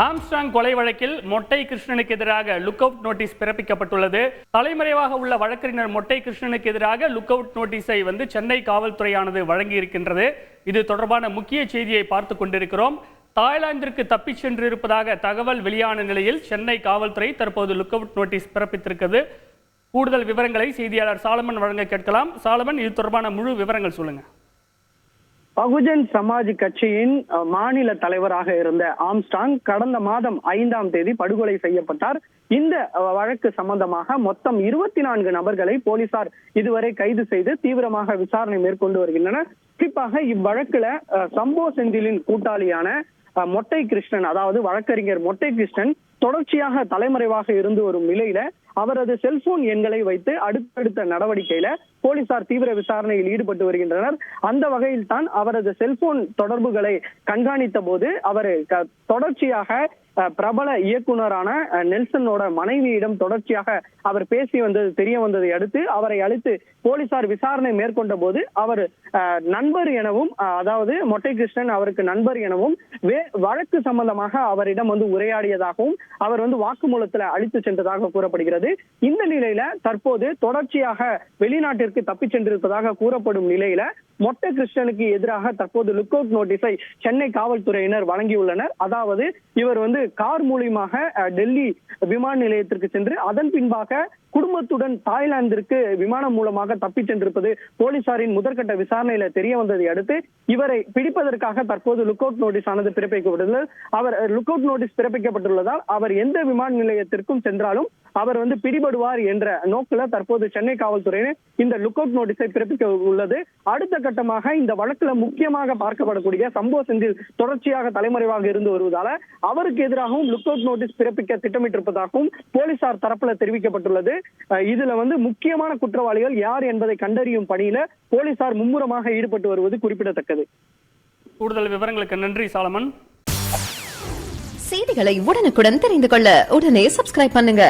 Armstrong கொலை வழக்கில் மொட்டை கிருஷ்ணனுக்கு எதிராக லுக் அவுட் நோட்டீஸ் பிறப்பிக்கப்பட்டுள்ளது. தலைமறைவாக உள்ள வழக்கறிஞர் மொட்டை கிருஷ்ணனுக்கு எதிராக லுக் அவுட் நோட்டீஸை சென்னை காவல்துறையானது வழங்கி இருக்கின்றது. இது தொடர்பான முக்கிய செய்தியை பார்த்து கொண்டிருக்கிறோம். தாய்லாந்திற்கு தப்பிச் சென்றிருப்பதாக தகவல் வெளியான நிலையில் சென்னை காவல்துறை தற்போது லுக் அவுட் நோட்டீஸ் பிறப்பித்திருக்கிறது. கூடுதல் விவரங்களை செய்தியாளர் சாலமன் வழங்க கேட்கலாம். சாலமன், இது தொடர்பான முழு விவரங்கள் சொல்லுங்க. பகுஜன் சமாஜ் கட்சியின் மாநில தலைவராக இருந்த ஆம்ஸ்ட்ராங் கடந்த மாதம் 5ஆம் தேதி படுகொலை செய்யப்பட்டார். இந்த வழக்கு சம்பந்தமாக மொத்தம் 24 நபர்களை போலீசார் இதுவரை கைது செய்து தீவிரமாக விசாரணை மேற்கொண்டு வருகின்றனர். குறிப்பாக இவ்வழக்குல சம்போ செந்திலின் கூட்டாளியான மொட்டை கிருஷ்ணன், அதாவது வழக்கறிஞர் மொட்டை கிருஷ்ணன் தொடர்ச்சியாக தலைமறைவாக இருந்து வரும் நிலையில அவரது செல்போன் எண்களை வைத்து அடுத்தடுத்த நடவடிக்கையில போலீசார் தீவிர விசாரணையில் ஈடுபட்டு வருகின்றனர். அந்த வகையில் தான் அவரது செல்போன் தொடர்புகளை கண்காணித்த போது அவர் தொடர்ச்சியாக பிரபல இயக்குனரான நெல்சனோட மனைவியிடம் தொடர்ச்சியாக அவர் பேசி வந்தது தெரிய வந்ததை அடுத்து அவரை அழைத்து போலீசார் விசாரணை மேற்கொண்ட போது அவர் நண்பர் எனவும், அதாவது மொட்டை கிருஷ்ணன் அவருக்கு நண்பர் எனவும் வழக்கு சம்பந்தமாக அவரிடம் உரையாடியதாகவும் அவர் வாக்குமூலத்துல அளித்து சென்றதாக கூறப்படுகிறது. இந்த நிலையில தற்போது தொடர்ச்சியாக வெளிநாட்டிற்கு தப்பிச் சென்றிருப்பதாக கூறப்படும் நிலையில மொட்டை கிருஷ்ணனுக்கு எதிராக தற்போது லுக் அவுட் நோட்டீஸை சென்னை காவல்துறையினர் வழங்கியுள்ளனர். அதாவது இவர் கார் மூலியமாக டெல்லி விமான நிலையத்திற்கு சென்று அதன் பின்பாக குடும்பத்துடன் தாய்லாந்திற்கு விமானம் மூலமாக தப்பிச் சென்றிருப்பது போலீசாரின் முதற்கட்ட விசாரணையில தெரிய வந்ததை அடுத்து இவரை பிடிப்பதற்காக தற்போது லுக் அவுட் நோட்டீஸ் ஆனது பிறப்பிக்கப்பட்டுள்ளது. அவர் லுக் அவுட் நோட்டீஸ் பிறப்பிக்கப்பட்டுள்ளதால் அவர் எந்த விமான நிலையத்திற்கும் சென்றாலும் அவர் பிடிபடுவார் என்ற நோக்கில தற்போது சென்னை காவல்துறையினர் இந்த லுக் அவுட் நோட்டீஸை பிறப்பிக்க உள்ளது. அடுத்த கட்டமாக இந்த வழக்குல முக்கியமாக பார்க்கப்படக்கூடிய சம்போ செந்தில் தொடர்ச்சியாக தலைமறைவாக இருந்து வருவதால அவருக்கு எதிராகவும் லுக் அவுட் நோட்டீஸ் பிறப்பிக்க திட்டமிட்டிருப்பதாகவும் போலீசார் தரப்புல தெரிவிக்கப்பட்டுள்ளது. இதுல முக்கியமான குற்றவாளிகள் யார் என்பதை கண்டறியும் பணியில போலீசார் மும்முரமாக ஈடுபட்டு வருவது குறிப்பிடத்தக்கது. கூடுதல் விவரங்களுக்கு நன்றி சாலமன். செய்திகளை உடனுக்குடன் தெரிந்து கொள்ள உடனே சப்ஸ்கிரைப் பண்ணுங்க.